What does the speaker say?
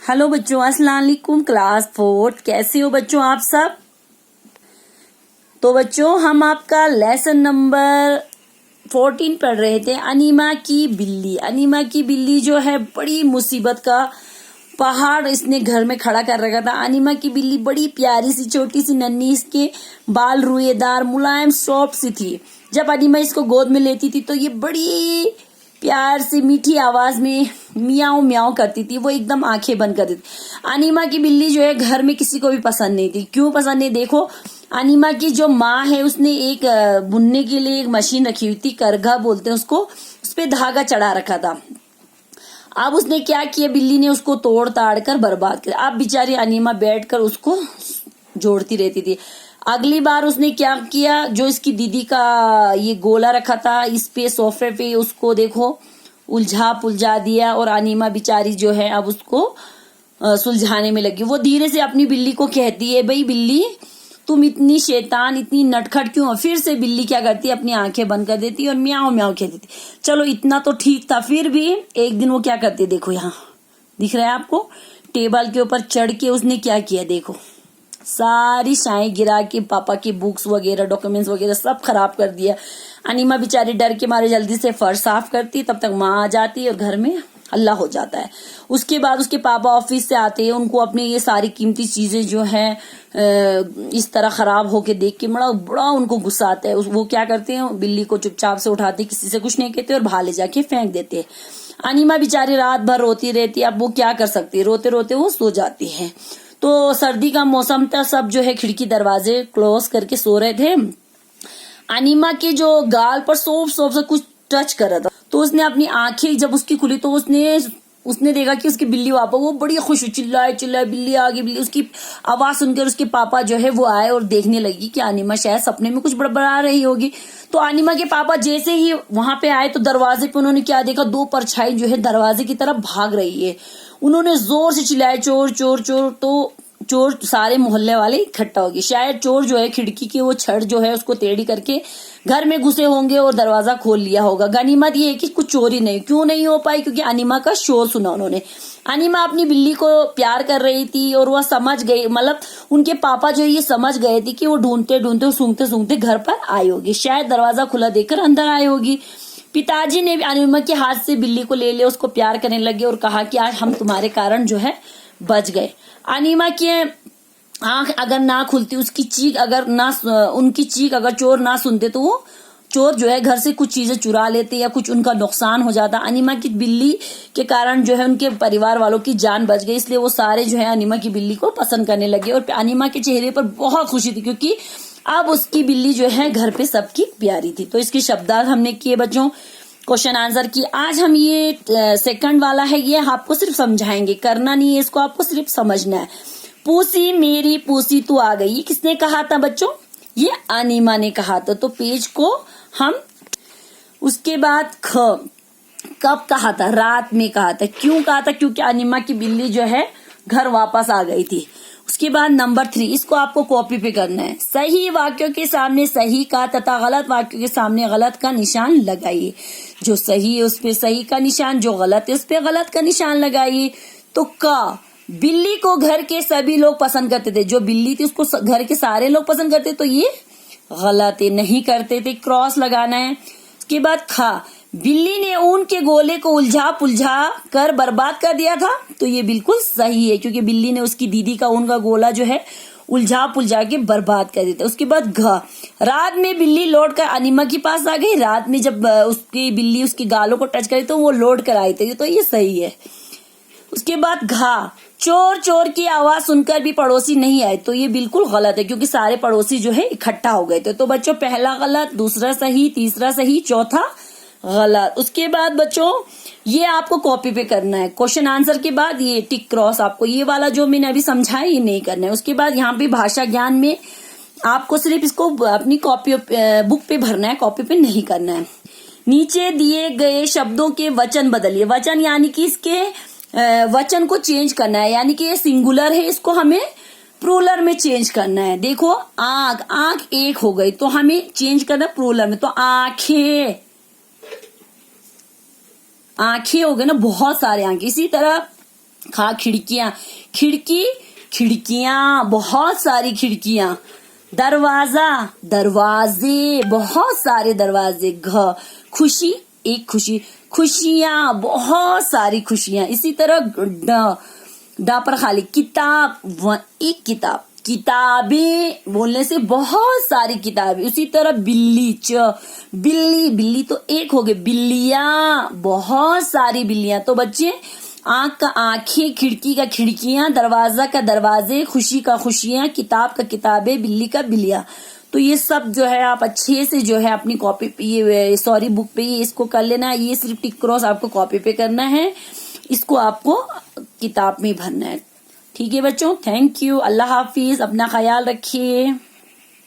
Hello बच्चों, अस्सलाम वालेकुम। क्लास 4 कैसे हो बच्चों आप सब। तो बच्चों हम आपका लेसन नंबर 14 पढ़ रहे थे। अनीमा की बिल्ली। अनीमा की बिल्ली जो है बड़ी मुसीबत का पहाड़ इसने घर में खड़ा कर रखा था। अनीमा की बिल्ली बड़ी प्यारी सी छोटी सी नन्ही, इसके बाल रुएदार मुलायम सॉफ्ट सी थी। जब अनीमा इसको गोद में लेती थी तो ये बड़ी प्यार से मीठी आवाज में मियाओ मियाओ करती थी। वो एकदम आंखें बंद कर देती। अनीमा की बिल्ली जो है घर में किसी को भी पसंद नहीं थी। क्यों पसंद नहीं, देखो अनीमा की जो माँ है उसने एक बुनने के लिए एक मशीन रखी हुई थी, करघा बोलते हैं उसको, उस पे धागा चढ़ा रखा था। अब उसने क्या किया, बिल्ली ने उसको तोड़ ताड़ कर बर्बाद कर। अब बेचारी अनीमा बैठकर उसको जोड़ती रहती थी। अगली बार उसने क्या किया, जो इसकी दीदी का ये गोला रखा था इस पे सोफे पे, उसको देखो उलझा पुलझा दिया। और अनीमा बेचारी जो है अब उसको सुलझाने में लगी। वो धीरे से अपनी बिल्ली को कहती है, भाई बिल्ली तुम इतनी शैतान इतनी नटखट क्यों हो। फिर से बिल्ली क्या करती है, अपनी आंखें बंद कर देती और म्याओ म्याओ कहती थी। चलो इतना तो ठीक था। फिर भी एक दिन वो क्या करती, देखो यहाँ दिख रहा है आपको, टेबल के ऊपर चढ़ के उसने क्या किया, देखो सारी शाएं गिरा के पापा की बुक्स वगैरह डॉक्यूमेंट्स वगैरह सब खराब कर दिया। अनीमा बेचारी डर के मारे जल्दी से फर्श साफ करती, तब तक माँ आ जाती और घर में हल्ला हो जाता है। उसके बाद उसके पापा ऑफिस से आते हैं, उनको अपने ये सारी कीमती चीजें जो है इस तरह खराब होके देख के बड़ा बड़ा उनको गुस्सा आता है। वो क्या करते हैं, बिल्ली को चुपचाप से उठाते, किसी से कुछ नहीं कहते और बाहर ले जाके फेंक देते हैं। अनीमा बेचारी रात भर रोती रहती है। अब वो क्या कर सकती है, रोते रोते वो सो जाती है। तो सर्दी का मौसम था, सब जो है खिड़की दरवाजे क्लोज करके सो रहे थे। अनीमा के जो गाल पर सोफ सोफ से कुछ टच कर रहा था, तो उसने अपनी आंखें जब उसकी खुली तो उसने देखा कि उसकी बिल्ली वापस, वो बड़ी खुश चिल्लाए चिल्लाए बिल्ली आ गई बिल्ली। उसकी आवाज सुनकर उसके पापा जो है वो आए और देखने लगी कि अनीमा शायद सपने में कुछ बड़बड़ा रही होगी। तो अनीमा के पापा जैसे ही वहां पे आए तो दरवाजे पे उन्होंने क्या देखा, दो परछाई जो है दरवाजे की तरफ भाग रही है। उन्होंने जोर से चिल्लाया चोर चोर चोर। तो चोर सारे मोहल्ले वाले इकट्ठा हो गए। शायद चोर जो है खिड़की के वो छड़ जो है उसको टेढ़ी करके घर में घुसे होंगे और दरवाजा खोल लिया होगा। गनीमत ये है कि कुछ चोरी नहीं, क्यों नहीं हो पाई, क्योंकि अनीमा का शोर सुना उन्होंने। अनीमा अपनी बिल्ली को प्यार कर रही थी और वह समझ गई, मतलब उनके पापा जो ये समझ गए थे कि वो ढूंढते ढूंढते और सूंघते सूंघते घर पर आई होगी। शायद दरवाजा खुला देखकर अंदर आई होगी। पिताजी ने भी अनीमा के हाथ से बिल्ली को ले लिया, उसको प्यार करने लगे और कहा कि आज हम तुम्हारे कारण जो है बच गए। अनीमा की आंख अगर ना खुलती, उसकी चीख अगर ना, उनकी चीख अगर चोर ना सुनते तो वो चोर जो है घर से कुछ चीजें चुरा लेते या कुछ उनका नुकसान हो जाता। अनीमा की बिल्ली के कारण जो है उनके परिवार वालों की जान बच गई, इसलिए वो सारे जो है अनीमा की बिल्ली को पसंद करने लगे। और अनीमा के चेहरे पर बहुत खुशी थी, क्योंकि अब उसकी बिल्ली जो है घर पे सबकी प्यारी थी। तो इसके शब्दार्थ हमने किए बच्चों, क्वेश्चन आंसर की। आज हम ये सेकंड वाला है, ये आपको सिर्फ समझाएंगे, करना नहीं है इसको, आपको सिर्फ समझना है। पूसी मेरी पूसी तू आ गई, ये किसने कहा था बच्चों, ये अनीमा ने कहा था। तो पेज को हम, उसके बाद कब कहा था, रात में कहा था। क्यों कहा था, क्योंकि अनीमा की बिल्ली जो है घर वापस आ गई थी। उसके बाद नंबर 3, इसको आपको कॉपी पे करना है। सही वाक्यों के सामने सही का तथा गलत वाक्यों के सामने गलत का निशान लगाइए। जो सही है उस पे सही का निशान, जो गलत है उस पे गलत का निशान लगाइए। तो का, बिल्ली को घर के सभी लोग पसंद करते थे। जो बिल्ली थी उसको घर के सारे लोग पसंद करते, तो ये गलत है, नहीं करते थे, क्रॉस लगाना है। उसके बाद खा, बिल्ली ने ऊन के गोले को उलझा पुलझा कर बर्बाद कर दिया था, तो ये बिल्कुल सही है, क्योंकि बिल्ली ने उसकी दीदी का ऊन का गोला जो है उलझा पुलझा के बर्बाद कर दिया था। उसके बाद घ, रात में बिल्ली लौट कर अनीमा के पास आ गई। रात में जब उसकी बिल्ली उसकी गालों को टच करी तो वो लौट कर आई थी, तो ये सही है। उसके बाद घा, चोर चोर की आवाज सुनकर भी पड़ोसी नहीं आए, तो ये बिल्कुल गलत है, क्योंकि सारे पड़ोसी जो है इकट्ठा हो गए थे। तो बच्चों पहला गलत, दूसरा सही, तीसरा सही, चौथा गलत। उसके बाद बच्चों ये आपको कॉपी पे करना है। क्वेश्चन आंसर के बाद ये टिक क्रॉस, आपको ये वाला जो मैंने अभी समझाया ये नहीं करना है। उसके बाद यहाँ पे भाषा ज्ञान में आपको सिर्फ इसको अपनी कॉपी बुक पे भरना है, कॉपी पे नहीं करना है। नीचे दिए गए शब्दों के वचन बदलिए। वचन यानी कि इसके वचन को चेंज करना है, यानी कि ये सिंगुलर है, इसको हमें प्लूरल में चेंज करना है। देखो आंख, आंख एक हो गई तो हमें चेंज करना प्लूरल में, तो आंखें, आंखें हो गए ना, बहुत सारे आंखें। इसी तरह खा खिड़कियां, खिड़की खिड़कियां, बहुत सारी खिड़कियां। दरवाजा दरवाजे, बहुत सारे दरवाजे। घ खुशी, एक खुशी, खुशियां, बहुत सारी खुशियां। इसी तरह डा पर खाली किताब, एक किताब, किताबें बोलने से बहुत सारी किताबें। उसी तरह बिल्ली, बिल्ली, बिल्ली तो एक हो गई, बिल्लियां, बहुत सारी बिल्लियां। तो बच्चे आंख का आंखें, खिड़की का खिड़कियां, दरवाजा का दरवाजे, खुशी का खुशियां, किताब का किताबें, बिल्ली का बिल्लियां। तो ये सब जो है आप अच्छे से जो है अपनी कॉपी पे, ये सॉरी बुक पे ये इसको कर लेना है। ये सिर्फ टिक क्रॉस आपको कॉपी पे करना है, इसको आपको किताब में भरना है। ठीक है बच्चों, थैंक यू, अल्लाह हाफिज, अपना ख्याल रखिए।